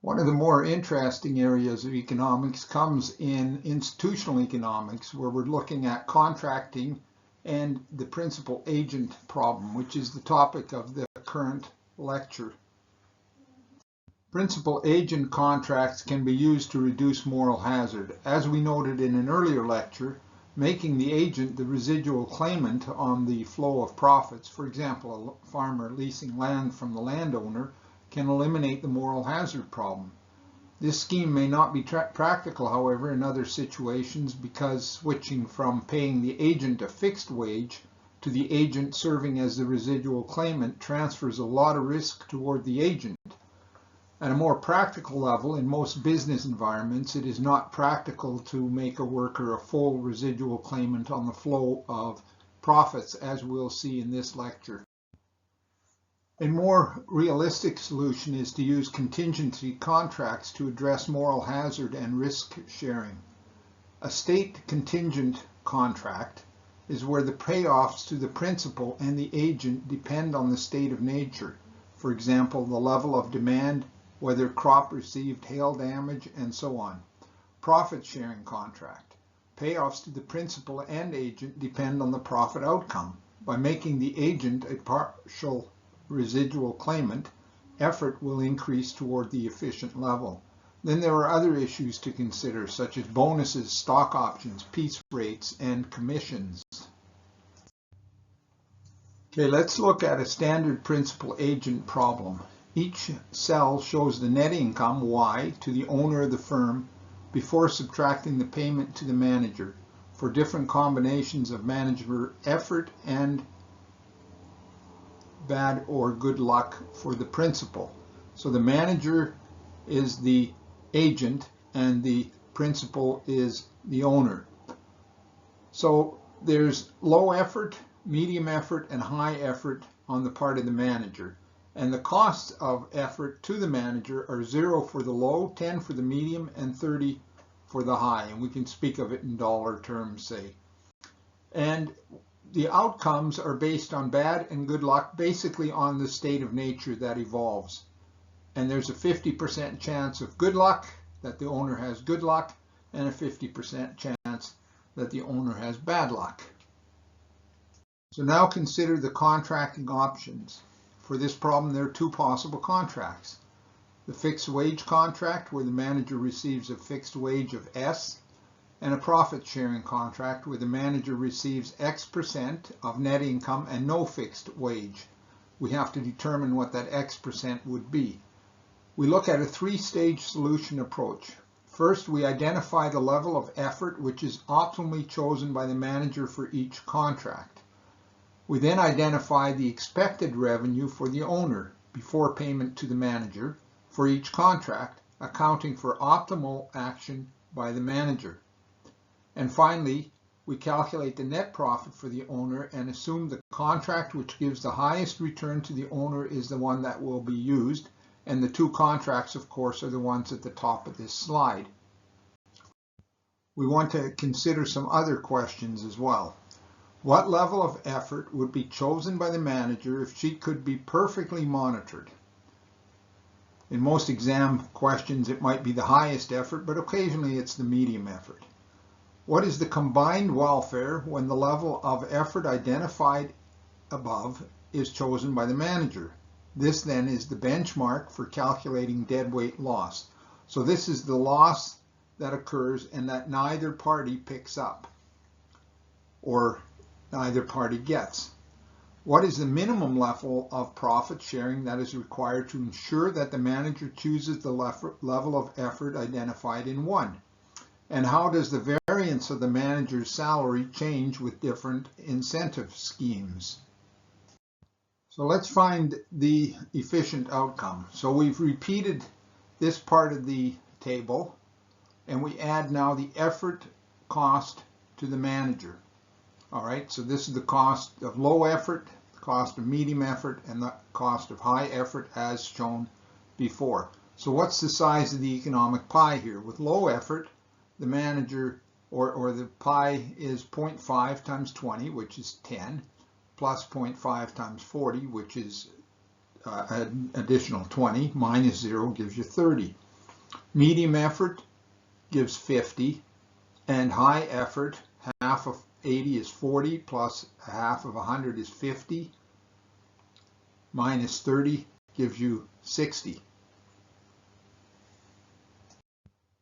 One of the more interesting areas of economics comes in institutional economics, where we're looking at contracting and the principal-agent problem, which is the topic of the current lecture. Principal-agent contracts can be used to reduce moral hazard. As we noted in an earlier lecture, making the agent the residual claimant on the flow of profits, for example, a farmer leasing land from the landowner, can eliminate the moral hazard problem. This scheme may not be practical, however, in other situations, because switching from paying the agent a fixed wage to the agent serving as the residual claimant transfers a lot of risk toward the agent. At a more practical level, in most business environments, it is not practical to make a worker a full residual claimant on the flow of profits, as we'll see in this lecture. A more realistic solution is to use contingency contracts to address moral hazard and risk sharing. A state contingent contract is where the payoffs to the principal and the agent depend on the state of nature. For example, the level of demand, whether crop received hail damage, and so on. Profit sharing contract. Payoffs to the principal and agent depend on the profit outcome. By making the agent a partial residual claimant, effort will increase toward the efficient level. Then there are other issues to consider, such as bonuses, stock options, piece rates, and commissions. Okay, let's look at a standard principal-agent problem. Each cell shows the net income, Y, to the owner of the firm before subtracting the payment to the manager for different combinations of manager effort and bad or good luck for the principal. So the manager is the agent and the principal is the owner. So there's low effort, medium effort, and high effort on the part of the manager. And the costs of effort to the manager are 0 for the low, 10 for the medium, and 30 for the high. And we can speak of it in dollar terms, say. And the outcomes are based on bad and good luck, basically on the state of nature that evolves. And there's a 50% chance of good luck, that the owner has good luck, and a 50% chance that the owner has bad luck. So now consider the contracting options. For this problem, there are two possible contracts. The fixed wage contract, where the manager receives a fixed wage of S, and a profit sharing contract, where the manager receives X% of net income and no fixed wage. We have to determine what that X% would be. We look at a three-stage solution approach. First, we identify the level of effort which is optimally chosen by the manager for each contract. We then identify the expected revenue for the owner before payment to the manager for each contract, accounting for optimal action by the manager. And finally, we calculate the net profit for the owner and assume the contract which gives the highest return to the owner is the one that will be used, and the two contracts, of course, are the ones at the top of this slide. We want to consider some other questions as well. What level of effort would be chosen by the manager if she could be perfectly monitored? In most exam questions, it might be the highest effort, but occasionally it's the medium effort. What is the combined welfare when the level of effort identified above is chosen by the manager? This then is the benchmark for calculating deadweight loss. So this is the loss that occurs and that neither party picks up or neither party gets. What is the minimum level of profit sharing that is required to ensure that the manager chooses the level of effort identified in 1? And how does the variance of the manager's salary change with different incentive schemes? So let's find the efficient outcome. So we've repeated this part of the table, and we add now the effort cost to the manager. All right, so this is the cost of low effort, the cost of medium effort, and the cost of high effort as shown before. So what's the size of the economic pie here? With low effort, the manager or the pie is 0.5 times 20, which is 10, plus 0.5 times 40, which is an additional 20, minus 0 gives you 30. Medium effort gives 50, and high effort, half of 80 is 40, plus half of 100 is 50, minus 30 gives you 60.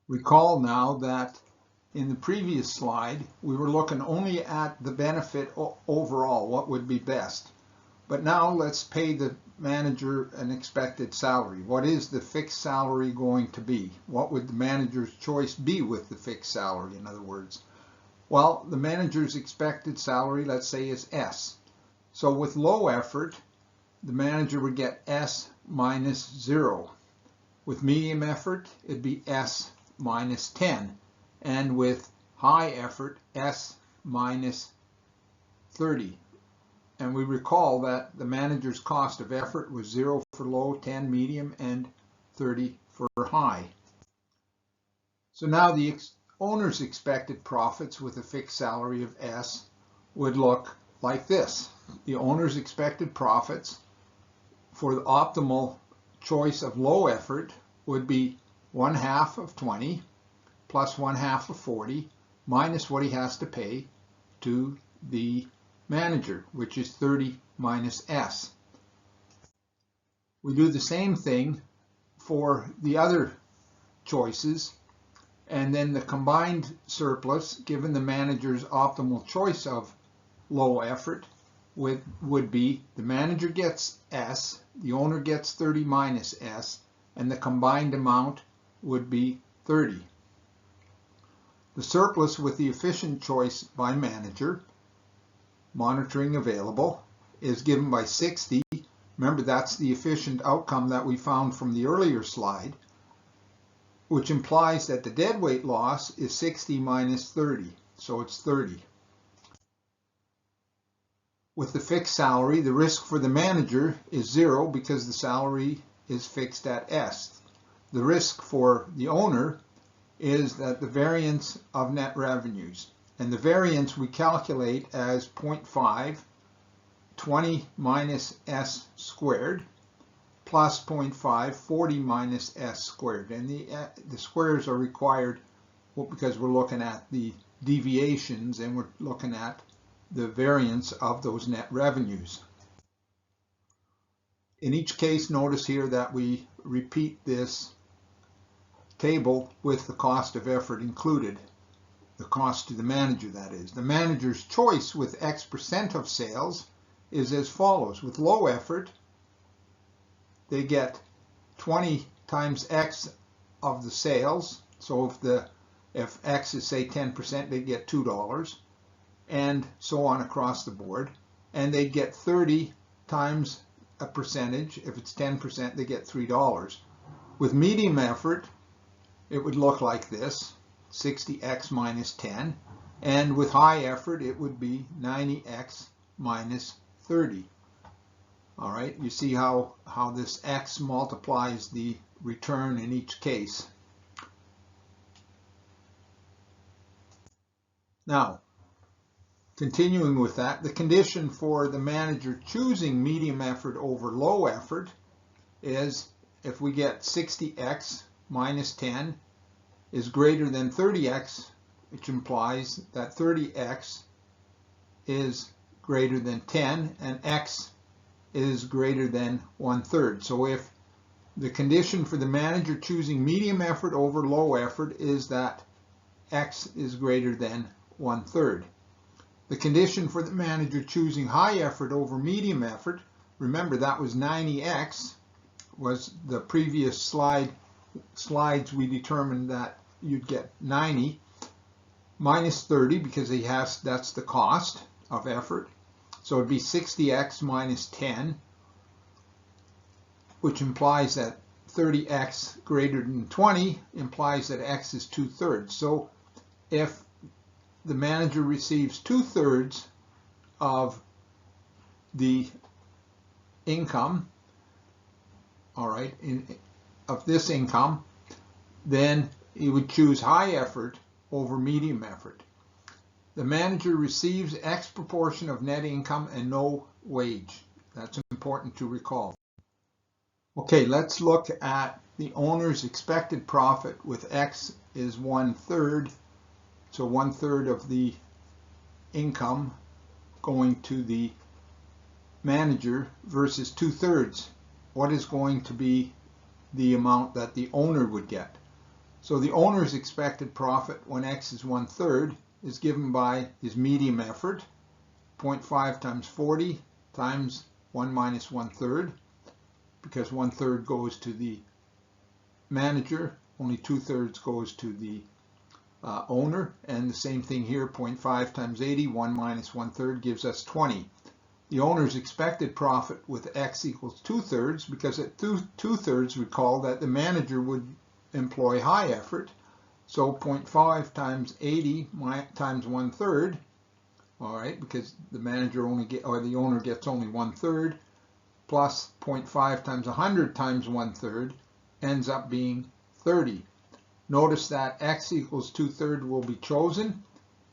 Recall now that in the previous slide, we were looking only at the benefit overall, what would be best. But now let's pay the manager an expected salary. What is the fixed salary going to be? What would the manager's choice be with the fixed salary, in other words? Well, the manager's expected salary, let's say, is S. So with low effort, the manager would get S minus 0. With medium effort, it'd be S minus 10. And with high effort, S minus 30. And we recall that the manager's cost of effort was 0 for low, 10 medium, and 30 for high. So now the owner's expected profits with a fixed salary of S would look like this. The owner's expected profits for the optimal choice of low effort would be 1/2 of 20 plus 1/2 of 40 minus what he has to pay to the manager, which is 30 minus S. We do the same thing for the other choices, and then the combined surplus, given the manager's optimal choice of low effort, would be the manager gets S, the owner gets 30 minus S, and the combined amount would be 30. The surplus with the efficient choice by manager, monitoring available, is given by 60. Remember, that's the efficient outcome that we found from the earlier slide, which implies that the deadweight loss is 60 minus 30, so it's 30. With the fixed salary, the risk for the manager is 0 because the salary is fixed at S. The risk for the owner is that the variance of net revenues. And the variance we calculate as 0.5, 20 minus S squared, plus 0.5, 40 minus S squared. And the squares are required because we're looking at the deviations and we're looking at the variance of those net revenues. In each case, notice here that we repeat this table with the cost of effort included, the cost to the manager, that is. The manager's choice with X% of sales is as follows. With low effort, they get 20 times X of the sales. So if X is, say, 10%, they get $2, and so on across the board. And they get 30 times a percentage. If it's 10%, they get $3. With medium effort, it would look like this, 60x minus 10. And with high effort, it would be 90x minus 30. All right, you see how this x multiplies the return in each case. Now, continuing with that, the condition for the manager choosing medium effort over low effort is if we get 60x minus 10 is greater than 30x, which implies that 30x is greater than 10 and x is greater than 1/3. So if the condition for the manager choosing medium effort over low effort is that x is greater than 1/3. The condition for the manager choosing high effort over medium effort, remember that was 90x, was the previous slides we determined that you'd get 90 minus 30 because that's the cost of effort. So it'd be 60x minus 10, which implies that 30x greater than 20 implies that x is 2/3. So if the manager receives 2/3 of the income, all right, of this income, then he would choose high effort over medium effort. The manager receives X proportion of net income and no wage. That's important to recall. Okay, let's look at the owner's expected profit with X is 1/3. So 1/3 of the income going to the manager versus 2/3. What is going to be the amount that the owner would get? So the owner's expected profit when X is 1/3 is given by his medium effort, 0.5 times 40 times 1 minus 1/3, because 1/3 goes to the manager, only 2/3 goes to the owner, and the same thing here, 0.5 times 80, 1 minus 1/3 gives us 20. The owner's expected profit with X equals 2/3, because at 2/3, recall that the manager would employ high effort, so 0.5 times 80 times 1/3, all right, because the manager the owner gets only 1/3, plus 0.5 times 100 times 1/3 ends up being 30. Notice that X equals 2/3 will be chosen,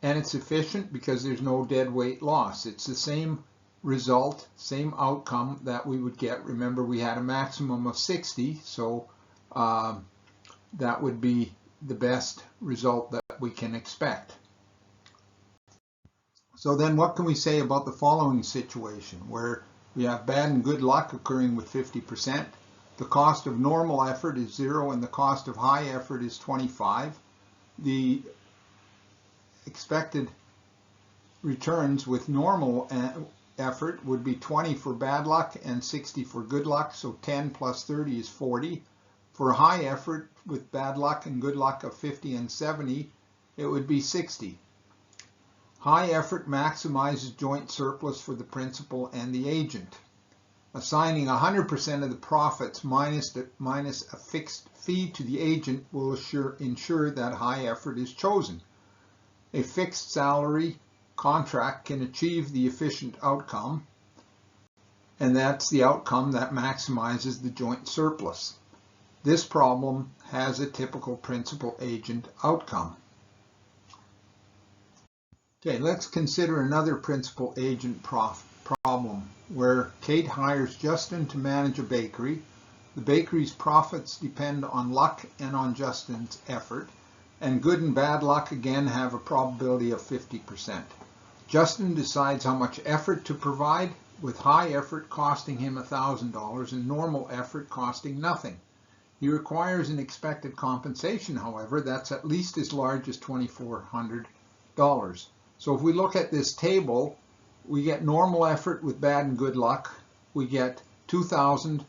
and it's efficient because there's no dead weight loss. It's the same result, same outcome that we would get. Remember, we had a maximum of 60, so that would be the best result that we can expect. So then what can we say about the following situation where we have bad and good luck occurring with 50%? The cost of normal effort is 0 and the cost of high effort is 25. The expected returns with normal effort would be 20 for bad luck and 60 for good luck, so 10 plus 30 is 40. For high effort with bad luck and good luck of 50 and 70, it would be 60. High effort maximizes joint surplus for the principal and the agent. Assigning 100% of the profits minus a fixed fee to the agent will ensure that high effort is chosen. A fixed salary contract can achieve the efficient outcome, and that's the outcome that maximizes the joint surplus. This problem has a typical principal-agent outcome. Okay, let's consider another principal-agent problem where Kate hires Justin to manage a bakery. The bakery's profits depend on luck and on Justin's effort, and good and bad luck again have a probability of 50%. Justin decides how much effort to provide, with high effort costing him $1,000 and normal effort costing nothing. He requires an expected compensation, however, that's at least as large as $2,400. So if we look at this table, we get normal effort with bad and good luck. We get 2,000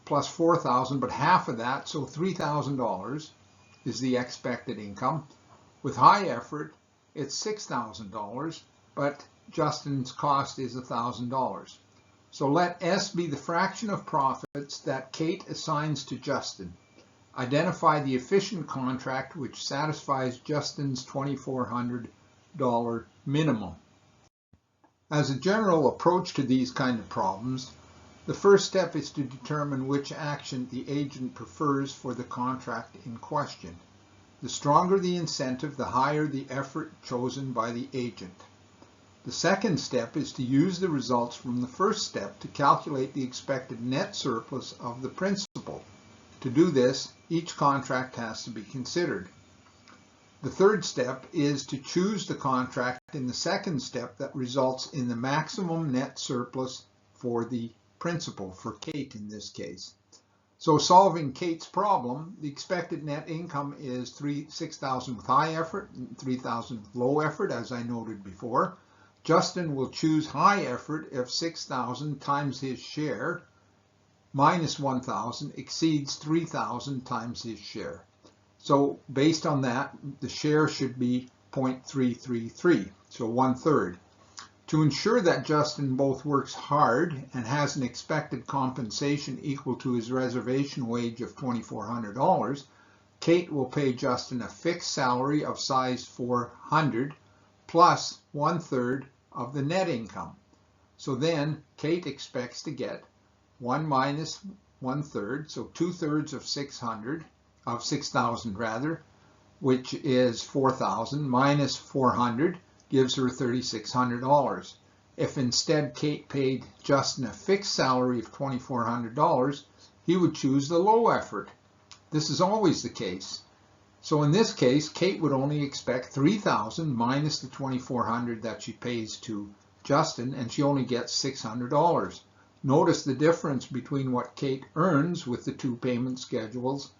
plus 4,000, but half of that, so $3,000 is the expected income. With high effort, it's $6,000, but Justin's cost is $1,000. So let S be the fraction of profits that Kate assigns to Justin. Identify the efficient contract which satisfies Justin's $2,400 minimum. As a general approach to these kind of problems, the first step is to determine which action the agent prefers for the contract in question. The stronger the incentive, the higher the effort chosen by the agent. The second step is to use the results from the first step to calculate the expected net surplus of the principal. To do this, each contract has to be considered. The third step is to choose the contract in the second step that results in the maximum net surplus for the principal, for Kate in this case. So solving Kate's problem, the expected net income is $6,000 with high effort and $3,000 with low effort, as I noted before. Justin will choose high effort if 6,000 times his share minus 1,000 exceeds 3,000 times his share. So based on that, the share should be 0.333, so 1/3. To ensure that Justin both works hard and has an expected compensation equal to his reservation wage of $2,400, Kate will pay Justin a fixed salary of size 400 plus 1/3 of the net income. So then Kate expects to get 1 minus 1/3, so 2/3 of 6,000 rather, which is 4,000 minus 400 gives her $3,600. If instead Kate paid Justin a fixed salary of $2,400, he would choose the low effort. This is always the case. So in this case, Kate would only expect $3,000 minus the $2,400 that she pays to Justin, and she only gets $600. Notice the difference between what Kate earns with the two payment schedules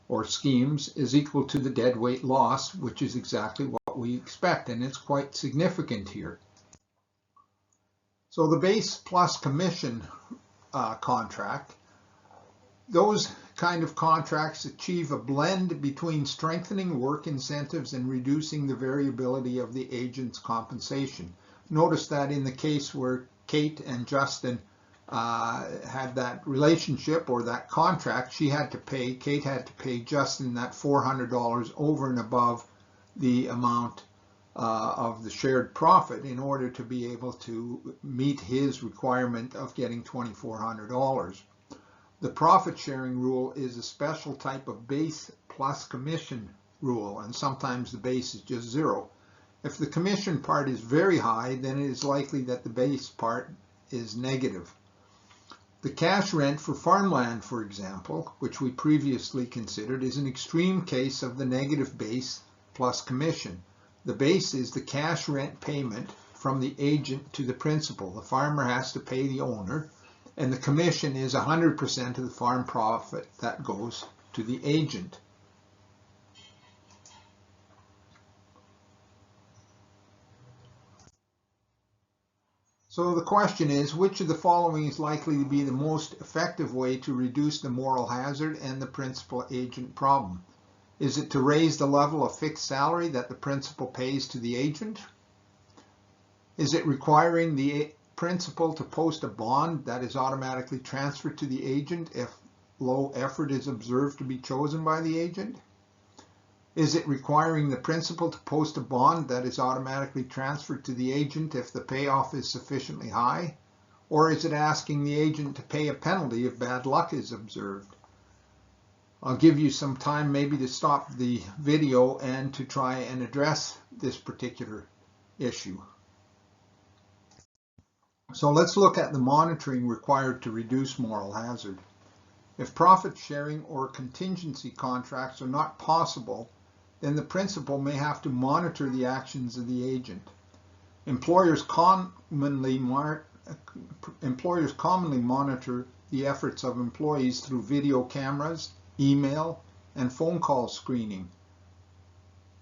or schemes is equal to the deadweight loss, which is exactly what we expect, and it's quite significant here. So the base plus commission contract, those kind of contracts achieve a blend between strengthening work incentives and reducing the variability of the agent's compensation. Notice that in the case where Kate and Justin had that relationship or that contract, Kate had to pay Justin that $400 over and above the amount of the shared profit in order to be able to meet his requirement of getting $2,400. The profit sharing rule is a special type of base plus commission rule, and sometimes the base is just zero. If the commission part is very high, then it is likely that the base part is negative. The cash rent for farmland, for example, which we previously considered, is an extreme case of the negative base plus commission. The base is the cash rent payment from the agent to the principal. The farmer has to pay the owner, and the commission is 100% of the farm profit that goes to the agent. So the question is, which of the following is likely to be the most effective way to reduce the moral hazard and the principal-agent problem? Is it to raise the level of fixed salary that the principal pays to the agent? Is it requiring the principal to post a bond that is automatically transferred to the agent if low effort is observed to be chosen by the agent? Is it requiring the principal to post a bond that is automatically transferred to the agent if the payoff is sufficiently high? Or is it asking the agent to pay a penalty if bad luck is observed? I'll give you some time maybe to stop the video and to try and address this particular issue. So let's look at the monitoring required to reduce moral hazard. If profit sharing or contingency contracts are not possible, then the principal may have to monitor the actions of the agent. Employers commonly monitor the efforts of employees through video cameras, email, and phone call screening.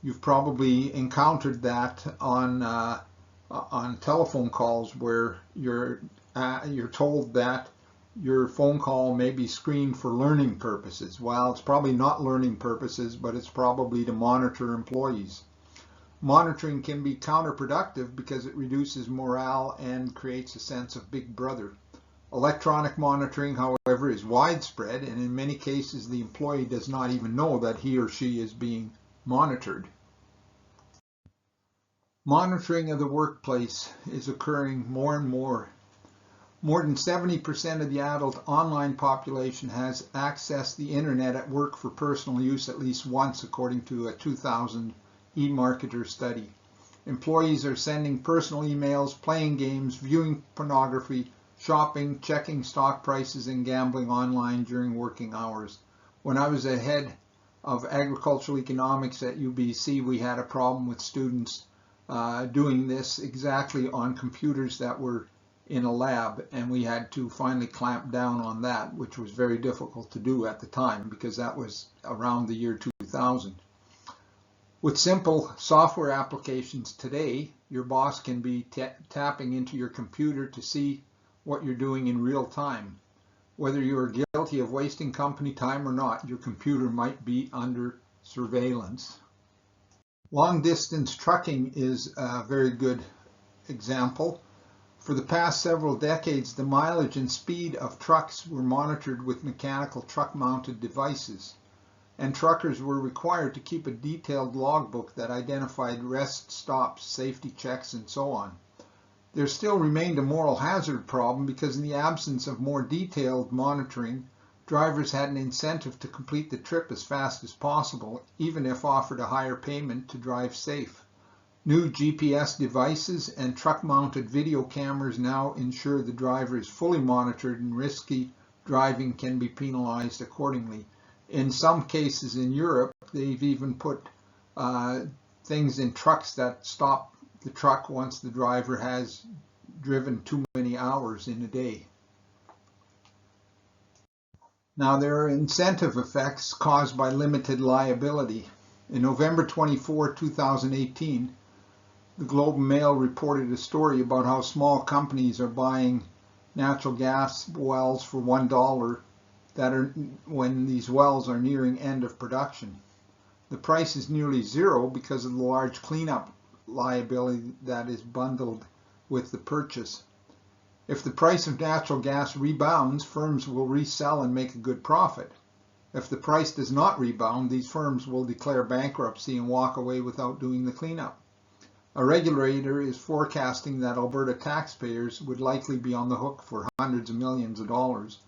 You've probably encountered that on telephone calls where you're told that your phone call may be screened for learning purposes. Well, it's probably not learning purposes, but it's probably to monitor employees. Monitoring can be counterproductive because it reduces morale and creates a sense of big brother. Electronic monitoring, however, is widespread, and in many cases the employee does not even know that he or she is being monitored. Monitoring of the workplace is occurring more and more. More than 70% of the adult online population has accessed the internet at work for personal use at least once, according to a 2000 eMarketer study. Employees are sending personal emails, playing games, viewing pornography, shopping, checking stock prices, and gambling online during working hours. When I was a head of agricultural economics at UBC, we had a problem with students doing this exactly on computers that were in a lab, and we had to finally clamp down on that, which was very difficult to do at the time because that was around the year 2000. With simple software applications today, your boss can be tapping into your computer to see what you're doing in real time. Whether you are guilty of wasting company time or not, your computer might be under surveillance. Long-distance trucking is a very good example. For the past several decades, the mileage and speed of trucks were monitored with mechanical truck-mounted devices, and truckers were required to keep a detailed logbook that identified rest stops, safety checks, and so on. There still remained a moral hazard problem because in the absence of more detailed monitoring, drivers had an incentive to complete the trip as fast as possible, even if offered a higher payment to drive safe. New GPS devices and truck-mounted video cameras now ensure the driver is fully monitored and risky driving can be penalized accordingly. In some cases in Europe, they've even put things in trucks that stop the truck once the driver has driven too many hours in a day. Now, there are incentive effects caused by limited liability. In November 24, 2018, the Globe and Mail reported a story about how small companies are buying natural gas wells for $1 when these wells are nearing end of production. The price is nearly zero because of the large cleanup liability that is bundled with the purchase. If the price of natural gas rebounds, firms will resell and make a good profit. If the price does not rebound, these firms will declare bankruptcy and walk away without doing the cleanup. A regulator is forecasting that Alberta taxpayers would likely be on the hook for hundreds of millions of dollars.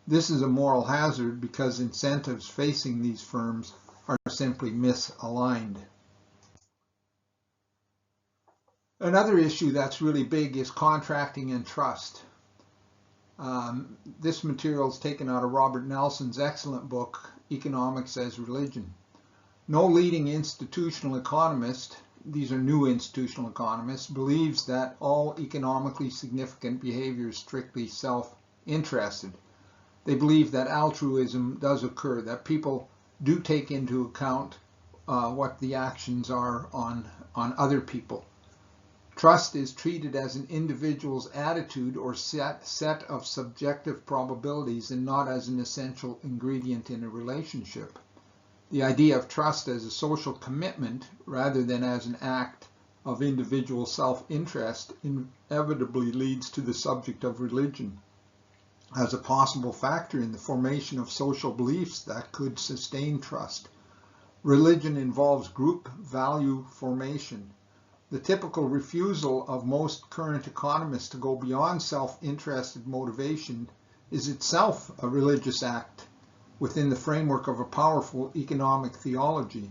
This is a moral hazard because incentives facing these firms are simply misaligned. Another issue that's really big is contracting and trust. This material is taken out of Robert Nelson's excellent book, Economics as Religion. No leading institutional economist, these are new institutional economists, believes that all economically significant behavior is strictly self-interested. They believe that altruism does occur, that people do take into account what the actions are on other people. Trust is treated as an individual's attitude or set of subjective probabilities and not as an essential ingredient in a relationship. The idea of trust as a social commitment rather than as an act of individual self-interest inevitably leads to the subject of religion as a possible factor in the formation of social beliefs that could sustain trust. Religion involves group value formation. The typical refusal of most current economists to go beyond self-interested motivation is itself a religious act within the framework of a powerful economic theology.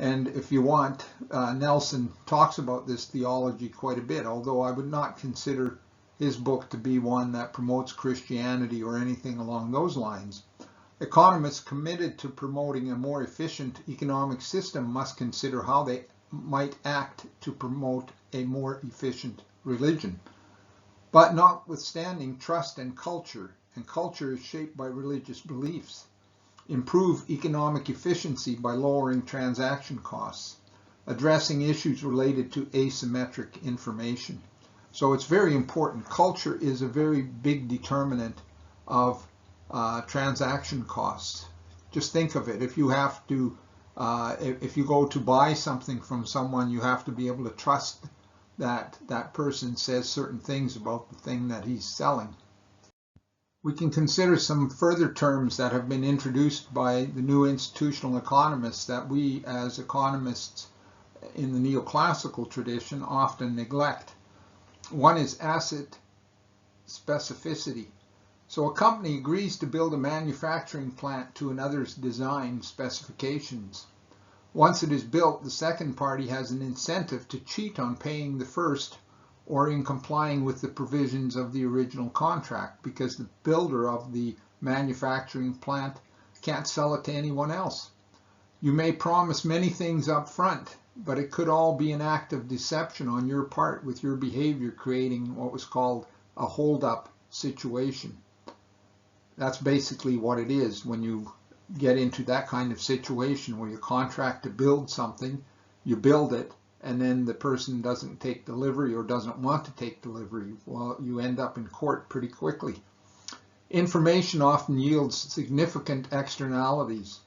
And if you want, Nelson talks about this theology quite a bit, although I would not consider his book to be one that promotes Christianity or anything along those lines. Economists committed to promoting a more efficient economic system must consider how they might act to promote a more efficient religion. But notwithstanding trust and culture is shaped by religious beliefs, improve economic efficiency by lowering transaction costs, addressing issues related to asymmetric information. So it's very important. Culture is a very big determinant of transaction costs. Just think of it. If you have to, if you go to buy something from someone, you have to be able to trust that that person says certain things about the thing that he's selling. We can consider some further terms that have been introduced by the new institutional economists that we as economists in the neoclassical tradition often neglect. One is asset specificity. So a company agrees to build a manufacturing plant to another's design specifications. Once it is built, the second party has an incentive to cheat on paying the first or in complying with the provisions of the original contract, because the builder of the manufacturing plant can't sell it to anyone else. You may promise many things up front, but it could all be an act of deception on your part, with your behavior creating what was called a hold-up situation. That's basically what it is when you get into that kind of situation where you contract to build something, you build it, and then the person doesn't take delivery or doesn't want to take delivery. Well, you end up in court pretty quickly. Information often yields significant externalities,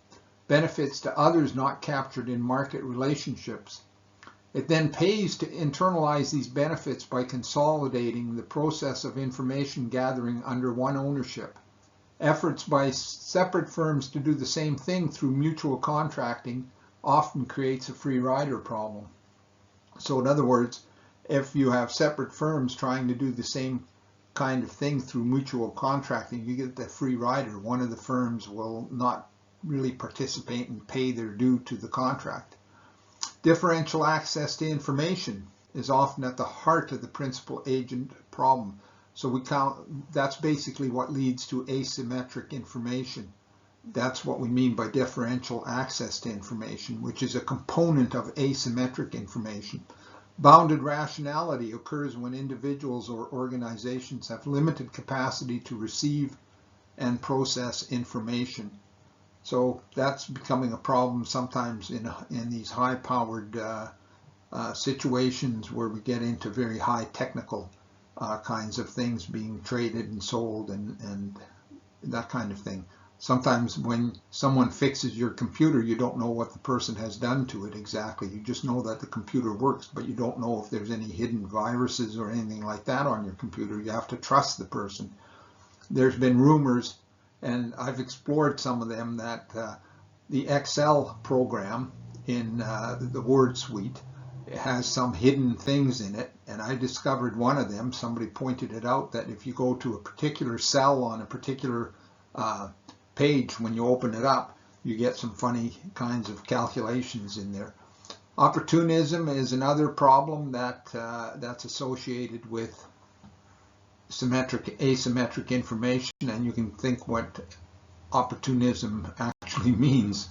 benefits to others not captured in market relationships. It then pays to internalize these benefits by consolidating the process of information gathering under one ownership. Efforts by separate firms to do the same thing through mutual contracting often creates a free rider problem. So in other words, if you have separate firms trying to do the same kind of thing through mutual contracting, you get the free rider. One of the firms will not really participate and pay their due to the contract. Differential access to information is often at the heart of the principal agent problem. So we count, that's basically what leads to asymmetric information. That's what we mean by differential access to information, which is a component of asymmetric information. Bounded rationality occurs when individuals or organizations have limited capacity to receive and process information. So that's becoming a problem sometimes in these high-powered situations where we get into very high technical kinds of things being traded and sold and that kind of thing. Sometimes when someone fixes your computer, you don't know what the person has done to it exactly. You just know that the computer works, but you don't know if there's any hidden viruses or anything like that on your computer. You have to trust the person. There's been rumors, and I've explored some of them, that the Excel program in the Word Suite has some hidden things in it, and I discovered one of them. Somebody pointed it out, that if you go to a particular cell on a particular page, when you open it up, you get some funny kinds of calculations in there. Opportunism is another problem that's associated with asymmetric information, and you can think what opportunism actually means.